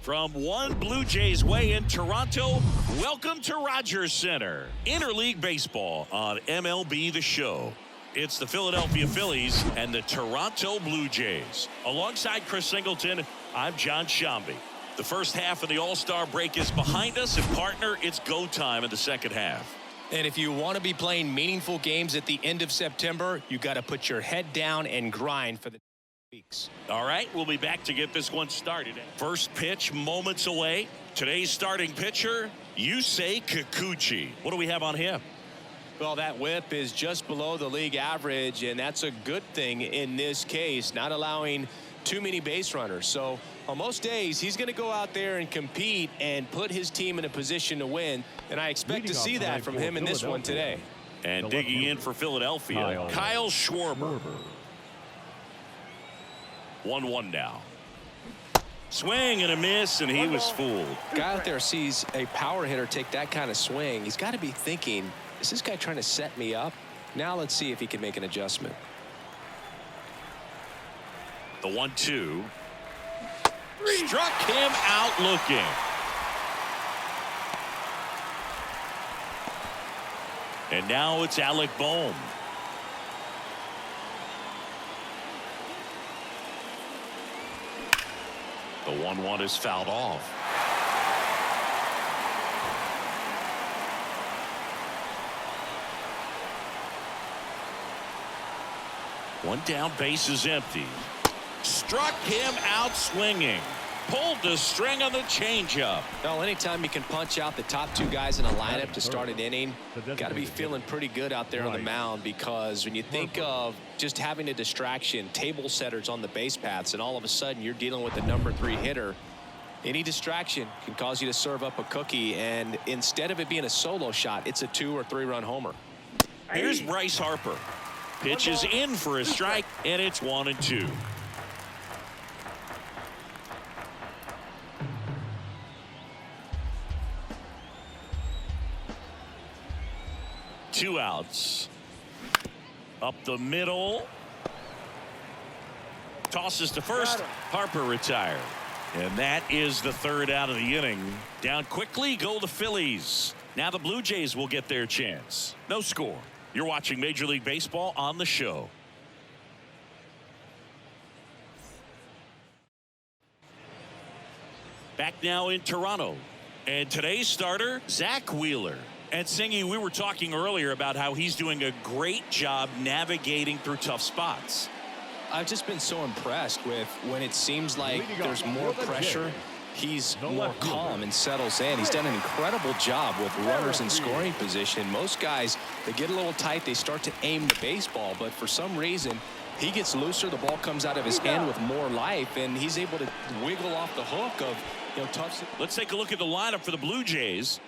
From one Blue Jays way in Toronto, welcome to Rogers Center. Interleague Baseball on MLB The Show. It's the Philadelphia Phillies and the Toronto Blue Jays. Alongside Chris Singleton, I'm John Shambi. The first half of the All-Star break is behind us, and partner, it's go time in the second half. And if you want to be playing meaningful games at the end of September, you got to put your head down and grind for the weeks. All right, we'll be back to get this one started. First pitch moments away. Today's starting pitcher, Yusei Kikuchi. What do we have on him? Well, that whip is just below the league average, and that's a good thing in this case, not allowing too many base runners. So on most days, he's going to go out there and compete and put his team in a position to win, and I expect to see that from him in this one today. And digging in for Philadelphia, Kyle Schwarber. 1-1 now. Swing and a miss, and he was fooled. Guy out there sees a power hitter take that kind of swing. He's got to be thinking, is this guy trying to set me up? Now let's see if he can make an adjustment. The 1-2. Struck him out looking. And now it's Alec Bohm. The 1-1 is fouled off. One down, base is empty. Struck him out swinging. Pulled the string on the changeup. Well, anytime you can punch out the top two guys in a lineup to start an inning, got to be feeling pretty good out there on the mound, because when you think of just having a distraction, table setters on the base paths, and all of a sudden you're dealing with the #3 hitter, any distraction can cause you to serve up a cookie, and instead of it being a solo shot, it's a 2 or 3 run homer. Here's Bryce Harper. Pitch is in for a strike, and it's 1-2. Two outs. Up the middle. Tosses to first. Harper retired. And that is the third out of the inning. Down quickly go the Phillies. Now the Blue Jays will get their chance. No score. You're watching Major League Baseball on the show. Back now in Toronto. And today's starter, Zach Wheeler. And Singy, we were talking earlier about how he's doing a great job navigating through tough spots. I've just been so impressed with when it seems like there's more pressure, he's more calm and settles in. He's done an incredible job with runners in scoring position. Most guys, they get a little tight, they start to aim the baseball, but for some reason he gets looser, the ball comes out of his hand with more life, and he's able to wiggle off the hook of, tough. Let's take a look at the lineup for the Blue Jays.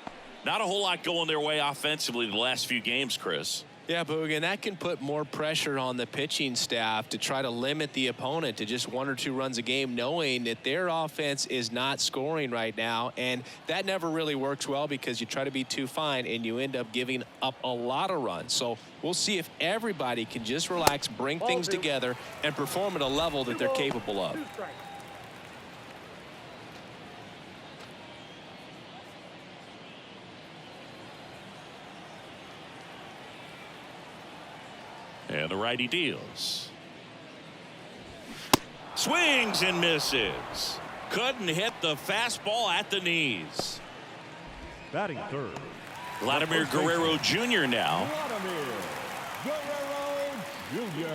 Not a whole lot going their way offensively the last few games, Chris. Yeah, Boog, and that can put more pressure on the pitching staff to try to limit the opponent to just 1 or 2 runs a game, knowing that their offense is not scoring right now. And that never really works well, because you try to be too fine and you end up giving up a lot of runs. So we'll see if everybody can just relax, bring things together, and perform at a level that they're capable of. And the righty deals. Swings and misses. Couldn't hit the fastball at the knees. Batting third, Vladimir Guerrero Jr. now. Guerrero Jr.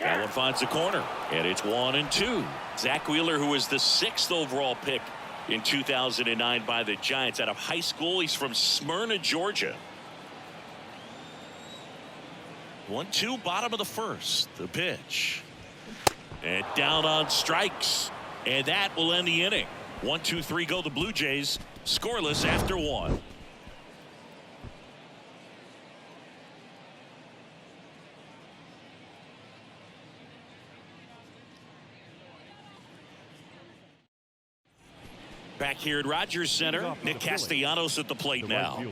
That one finds the corner, and it's 1-2. Zach Wheeler, who was the 6th overall pick in 2009 by the Giants out of high school. He's from Smyrna, Georgia. 1-2, bottom of the first. The pitch. And down on strikes. And that will end the inning. 1-2-3 go the Blue Jays. Scoreless after 1. Back here at Rogers Center, Nick Castellanos at the plate now.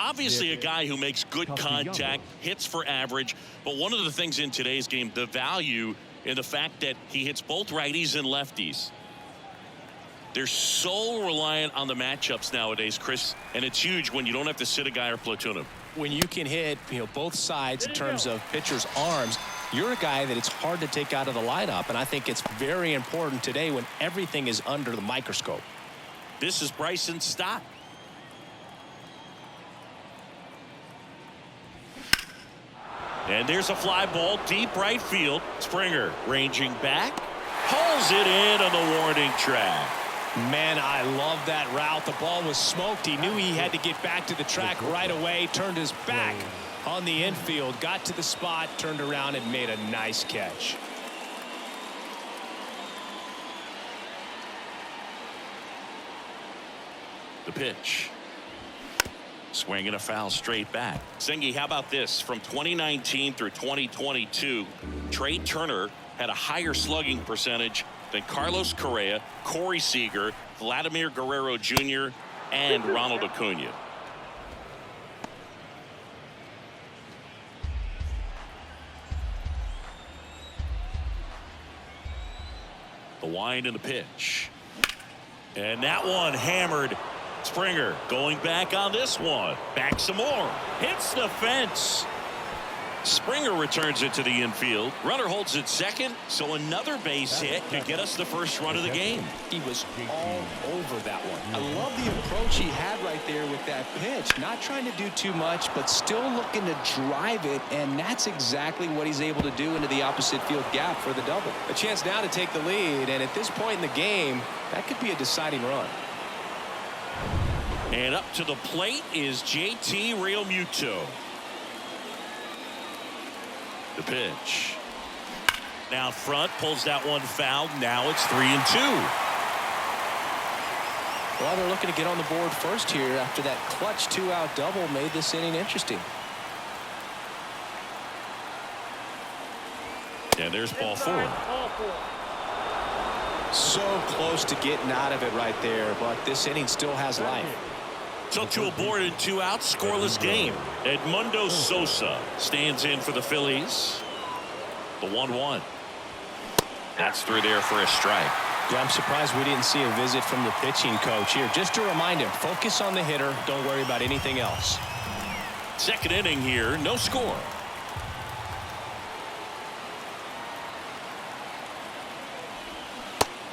Obviously a guy who makes good contact, hits for average, but one of the things in today's game, the value in the fact that he hits both righties and lefties. They're so reliant on the matchups nowadays, Chris, and it's huge when you don't have to sit a guy or platoon him. When you can hit, both sides in terms of pitchers' arms, you're a guy that it's hard to take out of the lineup, and I think it's very important today when everything is under the microscope. This is Bryson Stott. And there's a fly ball deep right field. Springer ranging back, pulls it in on the warning track. Man, I love that route. The ball was smoked. He knew he had to get back to the track right away, turned his back on the infield, got to the spot, turned around and made a nice catch. The pitch. Swing and a foul straight back. Singy, how about this? From 2019 through 2022, Trey Turner had a higher slugging percentage than Carlos Correa, Corey Seager, Vladimir Guerrero Jr., and Ronald Acuna. The wind and the pitch. And that one hammered. Springer going back on this one. Back some more. Hits the fence. Springer returns it to the infield. Runner holds it second, so another base hit could get us the first run of the game. He was all over that one. I love the approach he had right there with that pitch. Not trying to do too much, but still looking to drive it, and that's exactly what he's able to do into the opposite field gap for the double. A chance now to take the lead, and at this point in the game, that could be a deciding run. And up to the plate is JT Realmuto. The pitch. Now front, pulls that one foul. Now it's 3-2. Well, they're looking to get on the board first here after that clutch 2-out double made this inning interesting. And there's ball four. So close to getting out of it right there, but this inning still has life. So to a board and 2 outs, scoreless game. Edmundo Sosa stands in for the Phillies. The 1-1. That's through there for a strike. Yeah, I'm surprised we didn't see a visit from the pitching coach here. Just to remind him, focus on the hitter. Don't worry about anything else. Second inning here, no score.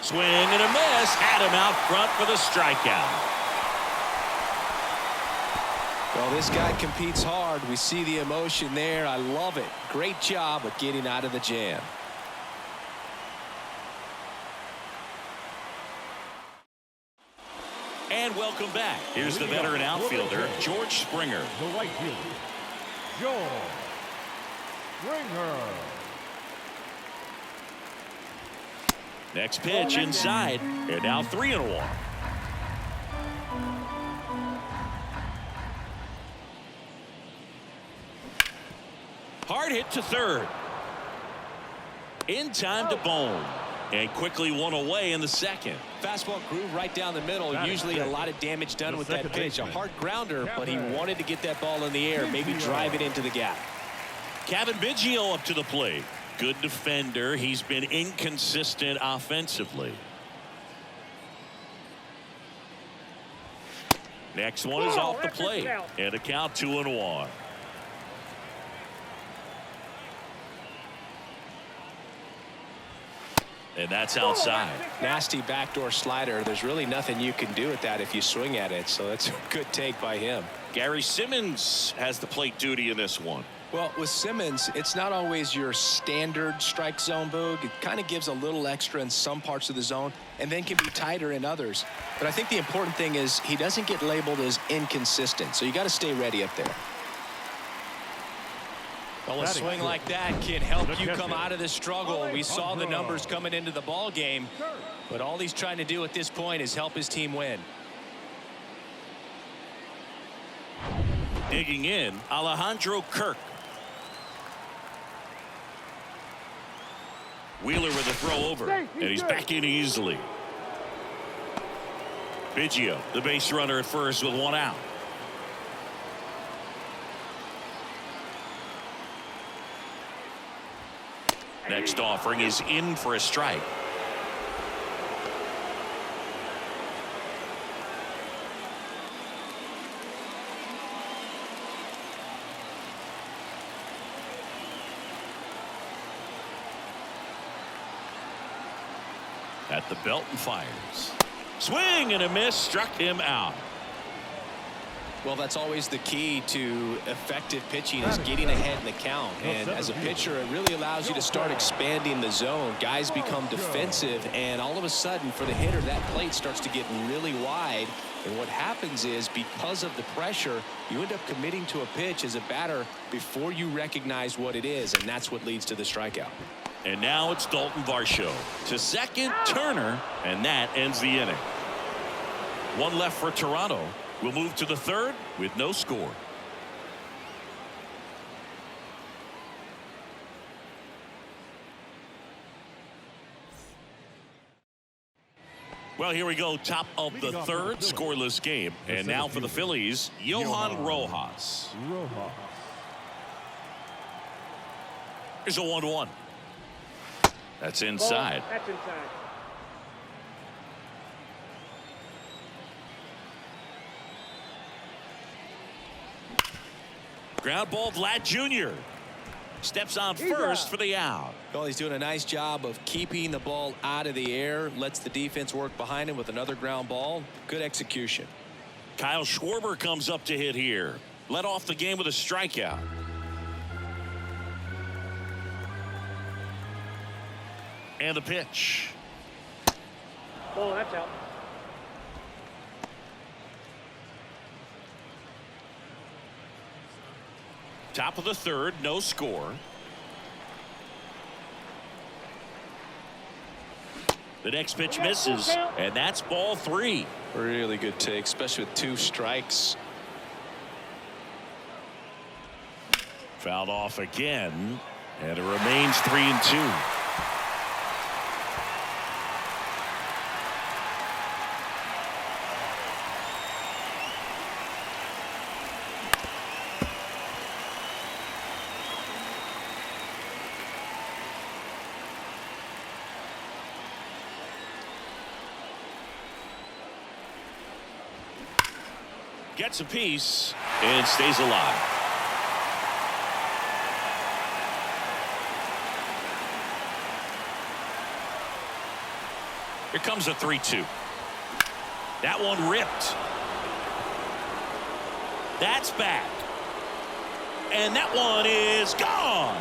Swing and a miss. Had him out front for the strikeout. Well, this guy competes hard. We see the emotion there. I love it. Great job of getting out of the jam. And welcome back. Here's the veteran outfielder, George Springer. The right fielder, George Springer. Next pitch inside. And now 3-1. Hard hit to third. In time to Bone. And quickly one away in the second. Fastball groove right down the middle. Usually a lot of damage done with that pitch. A hard grounder, but he wanted to get that ball in the air, maybe drive it into the gap. Kevin Biggio up to the plate. Good defender. He's been inconsistent offensively. Next one is off the plate. And a count 2-1. And that's outside. Nasty backdoor slider. There's really nothing you can do with that if you swing at it. So that's a good take by him. Gary Simmons has the plate duty in this one. Well, with Simmons, it's not always your standard strike zone, Boog. It kind of gives a little extra in some parts of the zone and then can be tighter in others. But I think the important thing is he doesn't get labeled as inconsistent. So you got to stay ready up there. Well, a swing like that can help you come out of this struggle. We saw the numbers coming into the ball game, but all he's trying to do at this point is help his team win. Digging in, Alejandro Kirk. Wheeler with a throw over, and he's back in easily. Biggio, the base runner at first with 1 out. Next offering is in for a strike. At the belt and fires. Swing and a miss, struck him out. Well, that's always the key to effective pitching, is getting ahead in the count. And as a pitcher, it really allows you to start expanding the zone. Guys become defensive, and all of a sudden, for the hitter, that plate starts to get really wide. And what happens is, because of the pressure, you end up committing to a pitch as a batter before you recognize what it is, and that's what leads to the strikeout. And now it's Dalton Varsho to second, Turner, and that ends the inning. One left for Toronto. We'll move to the third with no score. Well, here we go. Top of the third, scoreless game. And now for the Phillies, Johan Rojas. Here's a 1-1. That's inside. That's inside. Ground ball, Vlad Jr. Steps on first for the out. Well, he's doing a nice job of keeping the ball out of the air. Lets the defense work behind him with another ground ball. Good execution. Kyle Schwarber comes up to hit here. Led off the game with a strikeout. And the pitch. Oh, that's out. Top of the third, no score. The next pitch misses, and that's ball 3. Really good take, especially with 2 strikes. Fouled off again, and it remains 3-2. Gets a piece and stays alive. Here comes a 3-2. That one ripped. That's back. And that one is gone.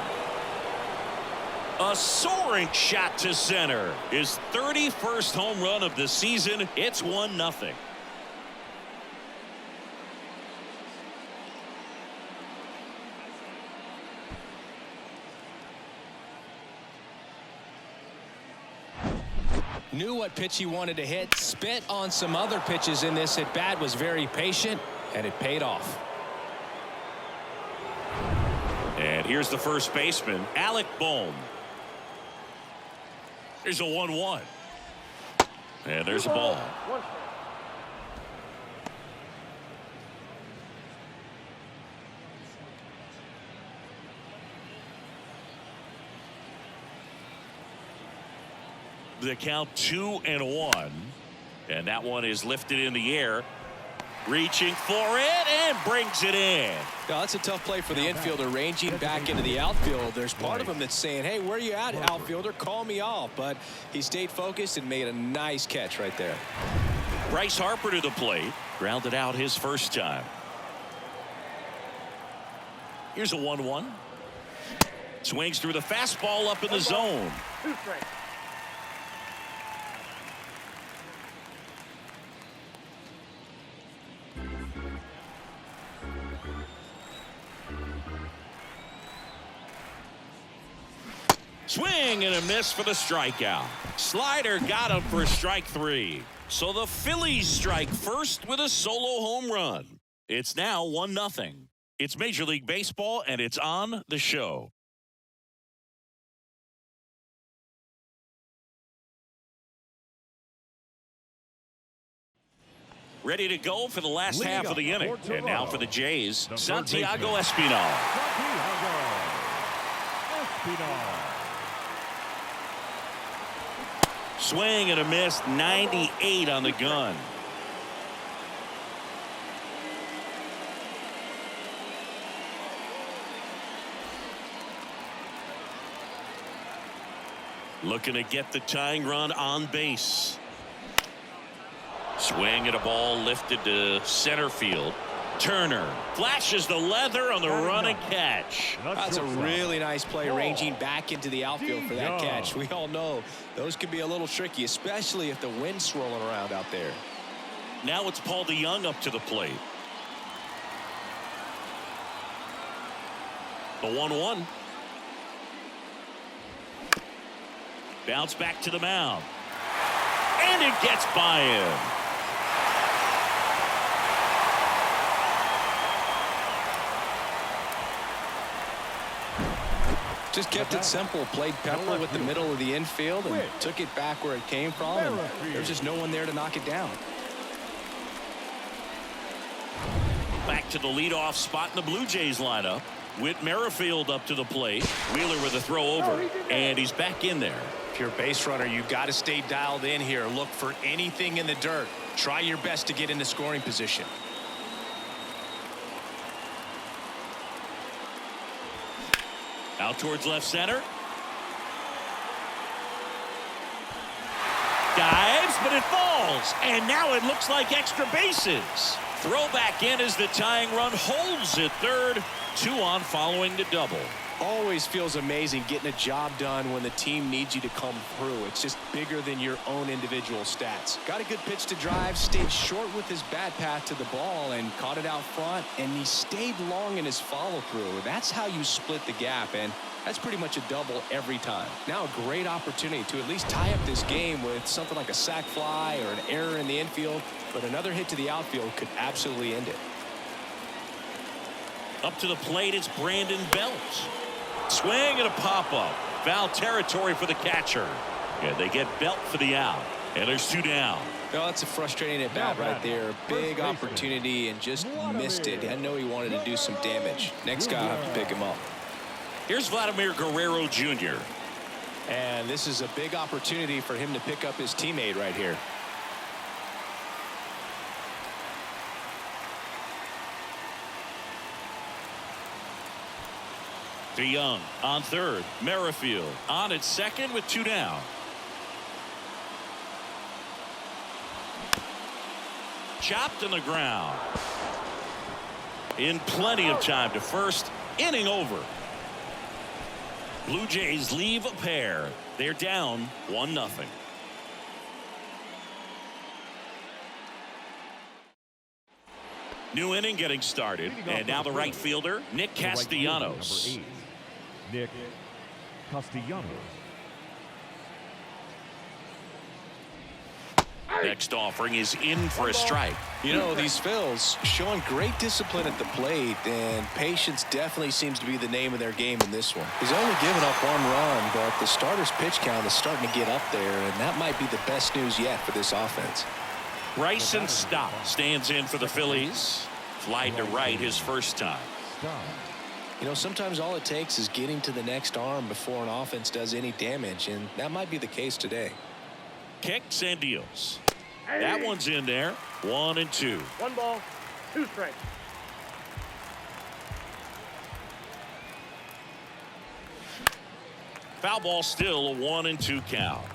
A soaring shot to center. His 31st home run of the season. It's 1-0. Knew what pitch he wanted to hit. Spit on some other pitches in this at bat. Was very patient, and it paid off. And here's the first baseman, Alec Bohm. Here's a 1-1. And there's a ball. The count 2-1, and that one is lifted in the air, reaching for it and brings it in. Now, that's a tough play for the infielder, ranging back into the outfield. There's part of him that's saying, hey, where you at, outfielder? Call me off. But he stayed focused and made a nice catch right there. Bryce Harper to the plate, grounded out his first time. Here's a 1-1. Swings through the fastball up in the zone. 2 strikes. Swing and a miss for the strikeout. Slider got him for strike 3. So the Phillies strike first with a solo home run. It's now 1-0. It's Major League Baseball, and it's on the show. Ready to go for the last half of the inning. And now for the Jays, Santiago Espinal. Swing and a miss, 98 on the gun. Looking to get the tying run on base. Swing at a ball lifted to center field. Turner flashes the leather on the run and catch. That's a really nice play, ranging back into the outfield for that catch. We all know those can be a little tricky, especially if the wind's swirling around out there. Now it's Paul DeYoung up to the plate. The 1-1. Bounce back to the mound. And it gets by him. Just kept it simple, played Pepper with the middle of the infield and took it back where it came from, and there's just no one there to knock it down. Back to the leadoff spot in the Blue Jays lineup. Whit Merrifield up to the plate. Wheeler with a throw over, and he's back in there. If you're a base runner, you've got to stay dialed in here. Look for anything in the dirt. Try your best to get into scoring position. Out towards left center. Dives, but it falls. And now it looks like extra bases. Throw back in as the tying run holds at third. 2 on following the double. Always feels amazing getting a job done when the team needs you to come through. It's just bigger than your own individual stats. Got a good pitch to drive, stayed short with his bat path to the ball and caught it out front, and he stayed long in his follow through. That's how you split the gap, and that's pretty much a double every time. Now a great opportunity to at least tie up this game with something like a sac fly or an error in the infield, but another hit to the outfield could absolutely end it. Up to the plate, it's Brandon Belt. Swing and a pop-up. Foul territory for the catcher. And they get Belt for the out. And there's 2 down. No, that's a frustrating at bat right there. Big opportunity and just missed it. I know he wanted to do some damage. Next guy will have to pick him up. Here's Vladimir Guerrero Jr. And this is a big opportunity for him to pick up his teammate right here. DeYoung on third. Merrifield on at second with 2 down. Chopped on the ground. In plenty of time to first. Inning over. Blue Jays leave a pair. They're down 1-0. New inning getting started. And now the right fielder, Nick Castellanos. Nick Castellanos. Next offering is in for a strike. You know, these Phils showing great discipline at the plate, and patience definitely seems to be the name of their game in this one. He's only given up 1 run, but the starter's pitch count is starting to get up there, and that might be the best news yet for this offense. Bryson Stott stands in for the Phillies. Flied to right his first time. You know, sometimes all it takes is getting to the next arm before an offense does any damage, and that might be the case today. Kicks and deals. That one's in there. 1-2. 1 ball, 2 strikes. Foul ball, still a 1-2 count.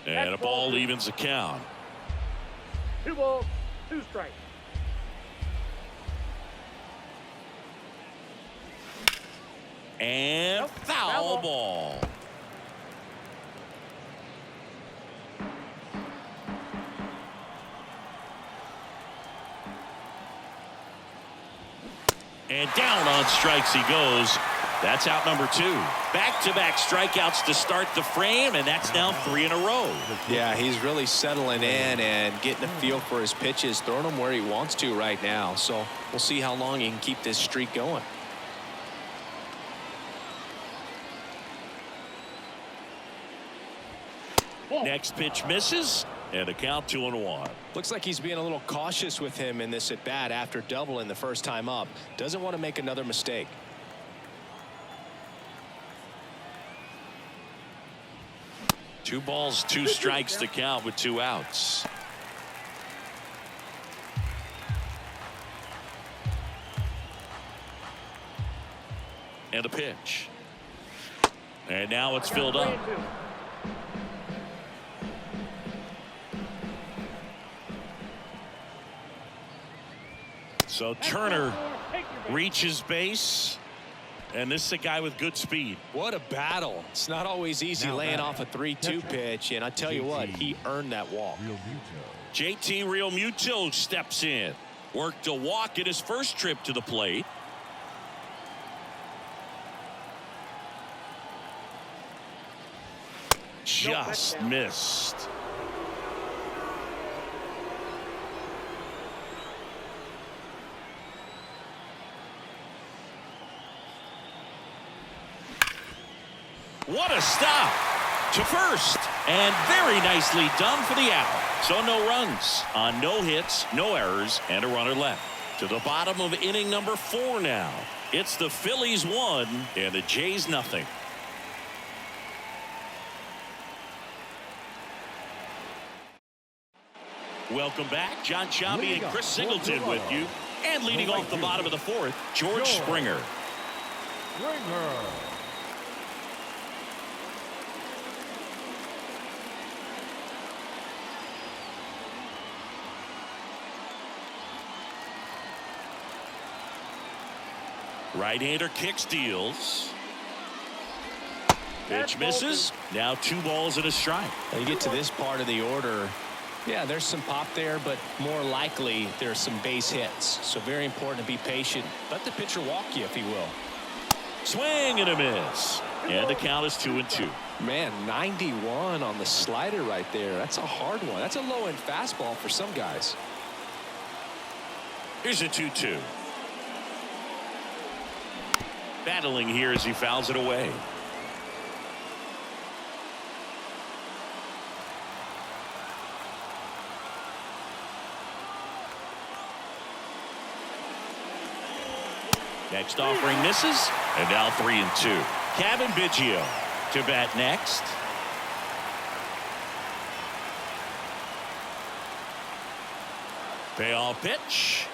And a ball evens the count. 2 balls, 2 strikes. And foul ball. And down on strikes he goes. That's out number 2. Back-to-back strikeouts to start the frame, and that's now 3 in a row. Yeah, he's really settling in and getting a feel for his pitches, throwing them where he wants to right now. So we'll see how long he can keep this streak going. Next pitch misses, and a count 2-1. Looks like he's being a little cautious with him in this at bat after doubling the first time up. Doesn't want to make another mistake. Two balls, 2 strikes to count with 2 outs. And the pitch. And now it's filled up. So Turner reaches base. And this is a guy with good speed. What a battle. It's not always easy laying off a 3-2 pitch. And I tell you what, he earned that walk. JT Realmuto steps in. Worked a walk at his first trip to the plate. Just missed. What a stop to first, and very nicely done for the out. So no runs on no hits, no errors, and a runner left. To the bottom of inning number 4 now. It's the Phillies 1 and the Jays nothing. Welcome back. John Sciambi and Chris Singleton with you. And leading off the bottom of the 4th, George Springer. Right-hander kicks, deals. Pitch misses. Now 2 balls and a strike. When you get to this part of the order, yeah, there's some pop there, but more likely there's some base hits. So very important to be patient. Let the pitcher walk you, if he will. Swing and a miss. And the count is 2-2. Man, 91 on the slider right there. That's a hard one. That's a low-end fastball for some guys. Here's a 2-2. Battling here as he fouls it away. Next offering misses, and now 3-2. Kevin Biggio to bat next. Payoff pitch.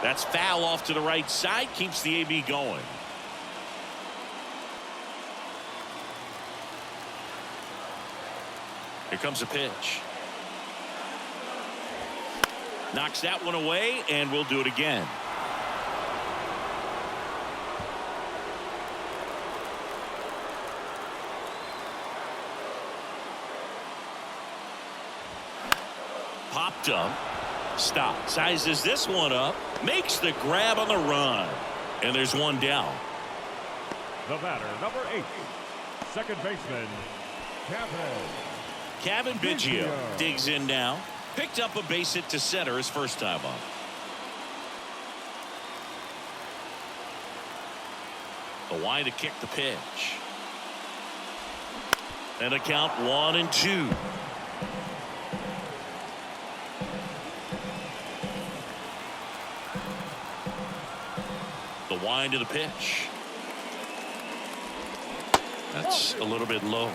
That's foul off to the right side, keeps the AB going. Here comes a pitch. Knocks that one away, and we'll do it again. Popped up. Stop. Sizes this one up. Makes the grab on the run. And there's one down. The batter, number 8, second baseman, Kevin Biggio digs in now. Picked up a base hit to center his first time up. The wind to kick the pitch. And a count 1-2. The wind to the pitch. That's a little bit low.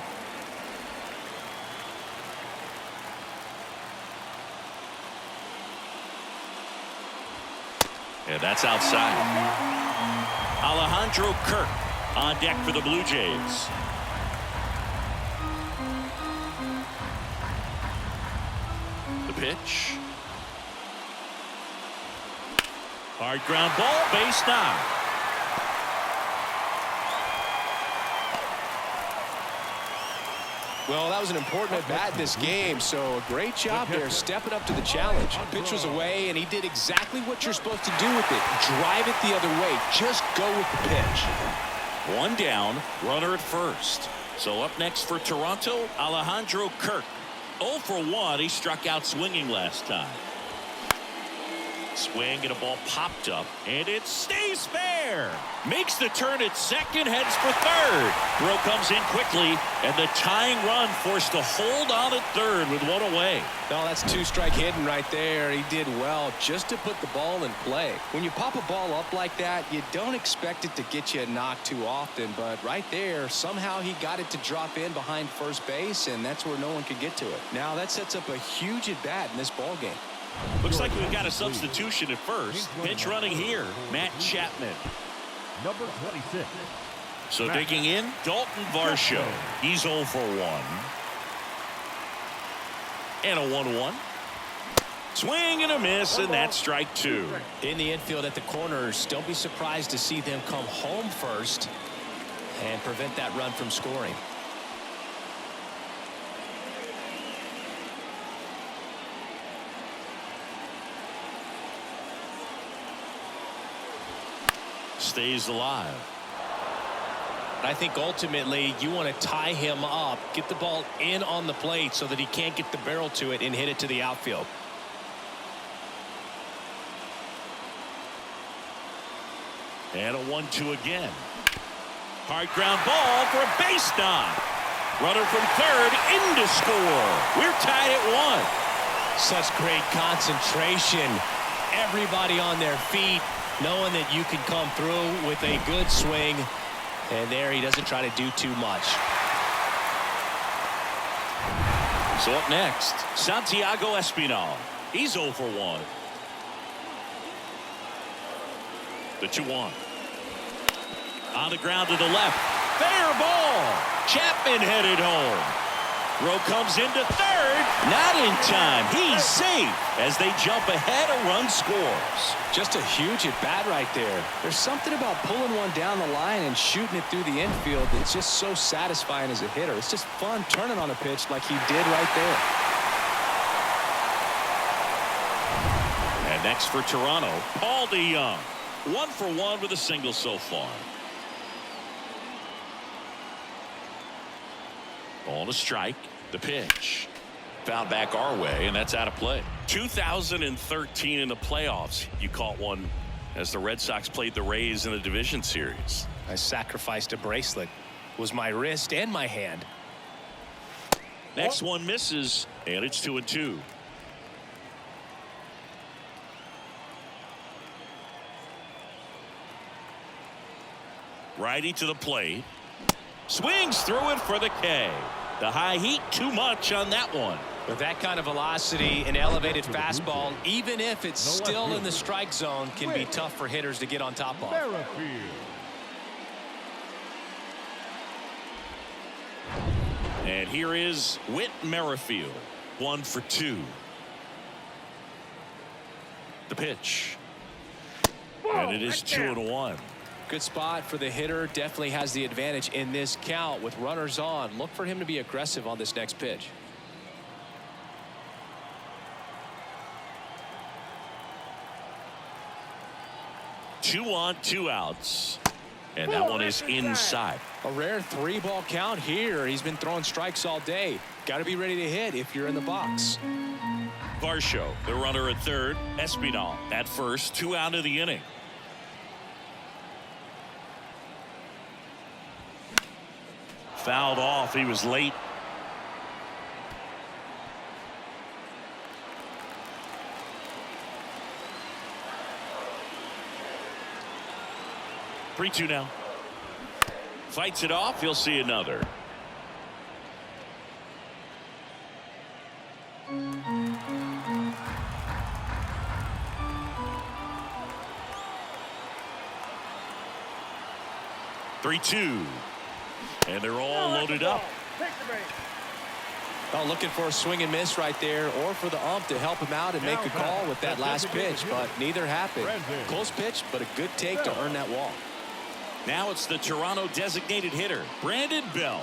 And that's outside. Alejandro Kirk on deck for the Blue Jays. The pitch. Hard ground ball, base knock. Well, that was an important at-bat in this game, so a great job there stepping up to the challenge. Pitch was away, and he did exactly what you're supposed to do with it. Drive it the other way. Just go with the pitch. One down, runner at first. So up next for Toronto, Alejandro Kirk. 0 for 1. He struck out swinging last time. Swing and a ball popped up, and it stays fair. Makes the turn at second, heads for third. Throw comes in quickly, and the tying run forced to hold on at third with one away. No, that's 2-strike hitting right there. He did well just to put the ball in play. When you pop a ball up like that, you don't expect it to get you a knock too often, but right there, somehow he got it to drop in behind first base, and that's where no one could get to it. Now that sets up a huge at-bat in this ball game. Looks like we've got a substitution at first. Pitch running here, Matt Chapman. Number 26. So digging in, Dalton Varsho. He's 0 for 1. And a 1-1. Swing and a miss, and that's strike 2. In the infield at the corners, don't be surprised to see them come home first and prevent that run from scoring. Stays alive. I think ultimately you want to tie him up, get the ball in on the plate so that he can't get the barrel to it and hit it to the outfield. And a 1-2 again. Hard ground ball for a base knock. Runner from third in to score. We're tied at 1. Such great concentration. Everybody on their feet, knowing that you can come through with a good swing. And there he doesn't try to do too much. So up next, Santiago Espinal. He's 0 for 1. The 2-1. On the ground to the left. Fair ball. Chapman headed home. Throw comes into third. Not in time. He's safe as they jump ahead. A run scores. Just a huge at bat right there. There's something about pulling one down the line and shooting it through the infield that's just so satisfying as a hitter. It's just fun turning on a pitch like he did right there. And next for Toronto, Paul DeYoung. 1 for 1 with a single so far. On a strike, the pitch. Found back our way, and that's out of play. 2013 in the playoffs, you caught one as the Red Sox played the Rays in the division series. I sacrificed a bracelet. It was my wrist and my hand. Next one misses, and it's 2-2. Righty to the plate. Swings through it for the K. The high heat, too much on that one. With that kind of velocity, an elevated fastball, even if it's still in the strike zone, can be tough for hitters to get on top of. And here is Whit Merrifield. 1 for 2. The pitch. And it is 2-1. Good spot for the hitter. Definitely has the advantage in this count with runners on. Look for him to be aggressive on this next pitch. Two on, 2 outs. And that one is inside. A rare 3-ball count here. He's been throwing strikes all day. Got to be ready to hit if you're in the box. Varsho, the runner at third. Espinal at first. 2 out of the inning. Fouled off. He was late. 3-2 now. Fights it off. You'll see another. Three-two. And they're all loaded up. Oh, looking for a swing and miss right there, or for the ump to help him out and make a call with that last pitch, but neither happened. Close pitch, but a good take to earn that walk. Now it's the Toronto designated hitter, Brandon Bell.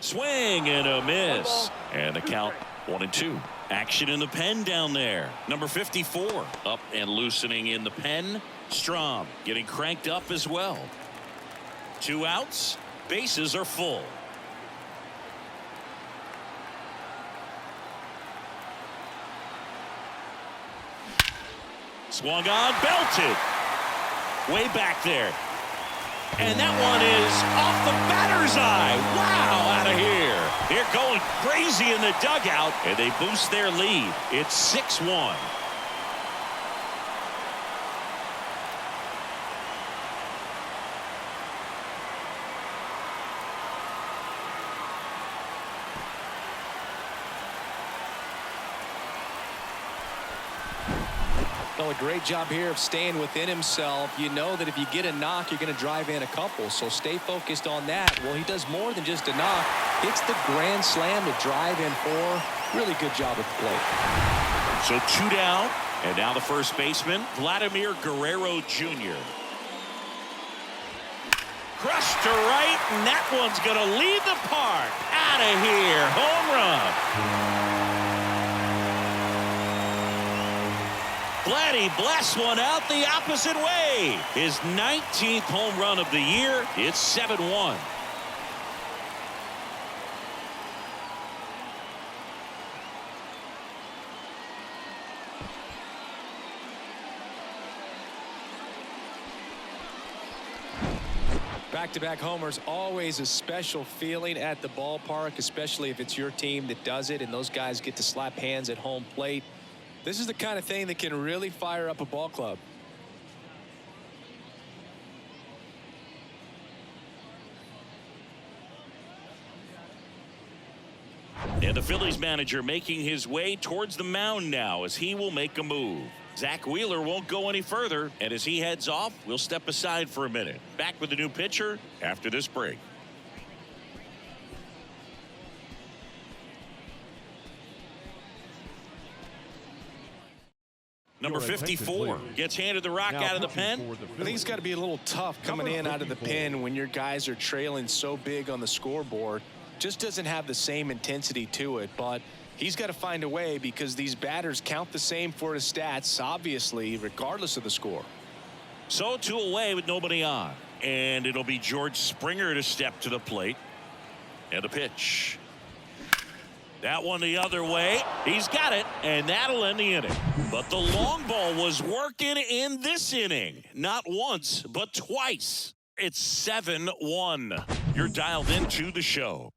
Swing and a miss. And the count 1-2. Action in the pen down there. Number 54 up and loosening in the pen. Strom getting cranked up as well. 2 outs. Bases are full. Swung on, belted. Way back there. And that one is off the batter's eye. Wow, out of here. They're going crazy in the dugout, and they boost their lead. It's 6-1. Well, a great job here of staying within himself. You know that if you get a knock, you're going to drive in a couple. So stay focused on that. Well, he does more than just a knock. Hits the grand slam to drive in 4. Really good job at the plate. So 2 down. And now the first baseman, Vladimir Guerrero Jr. Crushed to right, and that one's going to leave the park. Out of here. Home run. Vladdy blasts one out the opposite way. His 19th home run of the year. It's 7-1. Back-to-back homers, always a special feeling at the ballpark, especially if it's your team that does it and those guys get to slap hands at home plate. This is the kind of thing that can really fire up a ball club. And the Phillies manager making his way towards the mound now as he will make a move. Zach Wheeler won't go any further, and as he heads off, we'll step aside for a minute. Back with the new pitcher after this break. Number 54 gets handed the rock out of the pen. I think it's got to be a little tough coming in out of the pen when your guys are trailing so big on the scoreboard. Just doesn't have the same intensity to it, but he's got to find a way because these batters count the same for his stats, obviously, regardless of the score. So 2 away with nobody on. And it'll be George Springer to step to the plate. And a pitch. That one the other way. He's got it, and that'll end the inning. But the long ball was working in this inning. Not once, but twice. It's 7-1. You're dialed into the show.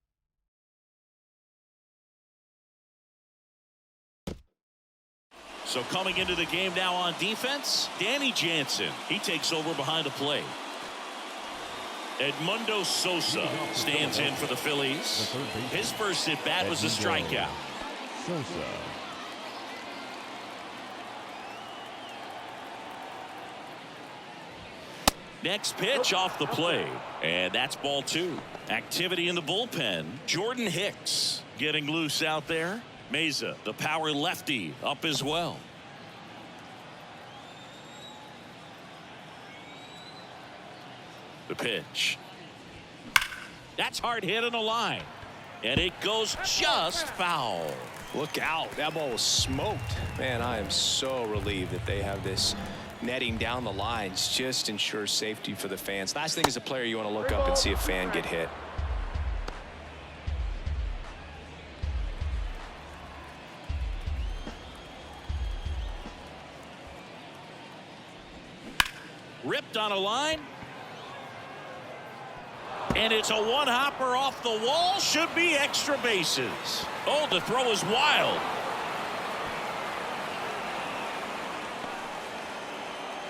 So coming into the game now on defense, Danny Jansen. He takes over behind the plate. Edmundo Sosa stands in for the Phillies. His first at bat was a strikeout. Sosa. Next pitch off the plate, and that's ball 2. Activity in the bullpen. Jordan Hicks getting loose out there. Meza, the power lefty, up as well. The pitch. That's hard hit on the line. And it goes just foul. Look out. That ball was smoked. Man, I am so relieved that they have this netting down the lines. Just ensures safety for the fans. Last thing as a player, you want to look up and see a fan get hit. Ripped on a line. And it's a one-hopper off the wall. Should be extra bases. Oh, the throw is wild.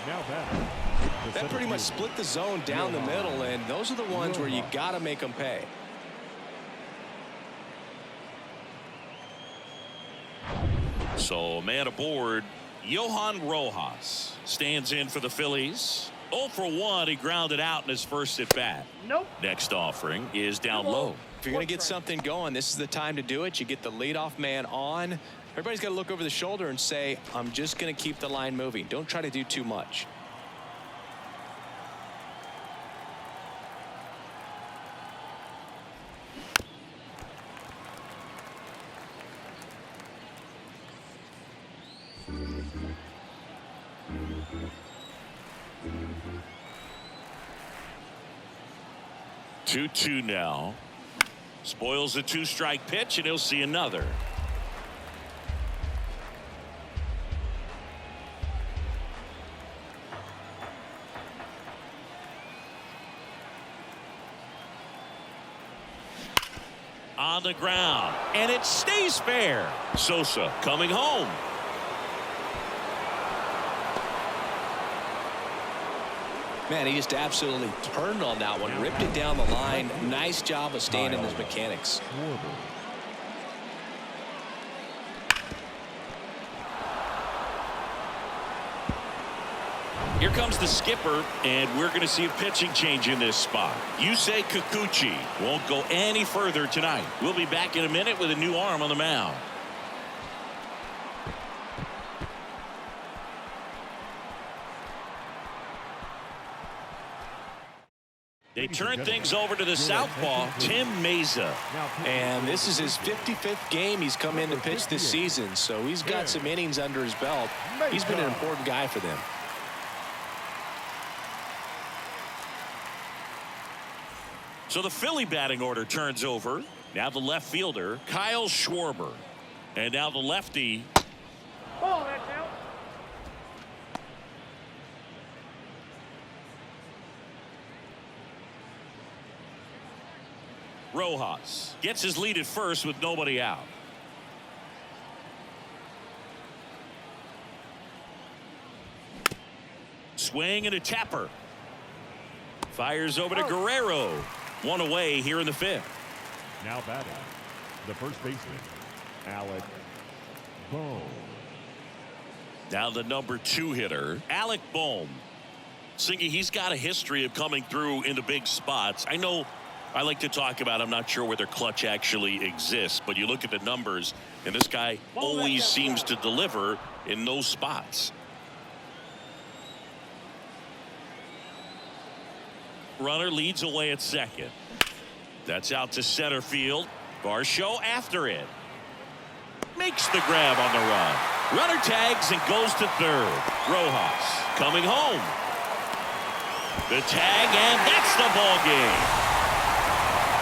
Now batting. That pretty much split the zone down the middle, and those are the ones where you got to make them pay. So man aboard, Johan Rojas stands in for the Phillies. 0 for 1. He grounded out in his first at bat. Nope. Next offering is down low. If you're going to get something going, this is the time to do it. You get the leadoff man on. Everybody's got to look over the shoulder and say, I'm just going to keep the line moving. Don't try to do too much. Two now. Spoils the 2-strike pitch, and he'll see another. On the ground, and it stays fair. Sosa coming home. Man, he just absolutely turned on that one, ripped it down the line. Nice job of staying in his mechanics. comes the skipper, and we're going to see a pitching change in this spot. Yusei Kikuchi won't go any further tonight. We'll be back in a minute with a new arm on the mound. They turn things over to the southpaw, Tim Meza. And this is his 55th game he's come in to pitch this season, so he's got some innings under his belt. He's been an important guy for them. So the Philly batting order turns over. Now the left fielder, Kyle Schwarber. And now the lefty. Ball, that's out. Rojas gets his lead at first with nobody out. Swing and a tapper. Fires over to Guerrero. One away here in the fifth. Now batting, the first baseman, Alec Bohm. Now the number 2 hitter, Alec Bohm. Singy, he's got a history of coming through in the big spots. I know I like to talk about, I'm not sure whether clutch actually exists, but you look at the numbers, and this guy always seems to deliver in those spots. Runner leads away at second. That's out to center field. Varsho after it. Makes the grab on the run. Runner tags and goes to third. Rojas coming home. The tag, and that's the ball game.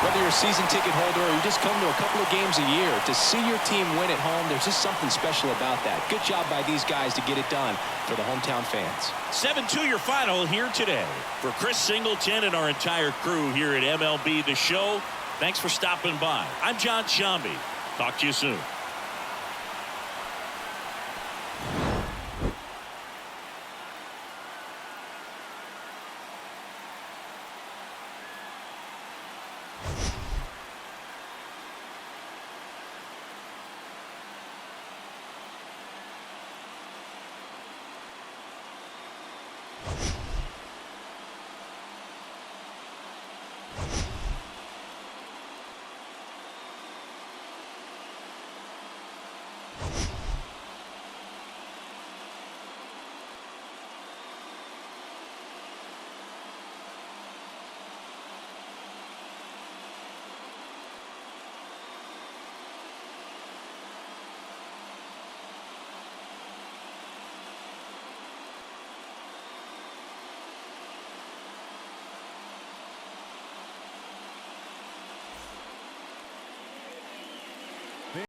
Whether you're a season ticket holder or you just come to a couple of games a year, to see your team win at home, there's just something special about that. Good job by these guys to get it done for the hometown fans. 7-2 your final here today. For Chris Singleton and our entire crew here at MLB The Show, thanks for stopping by. I'm John Shambi. Talk to you soon.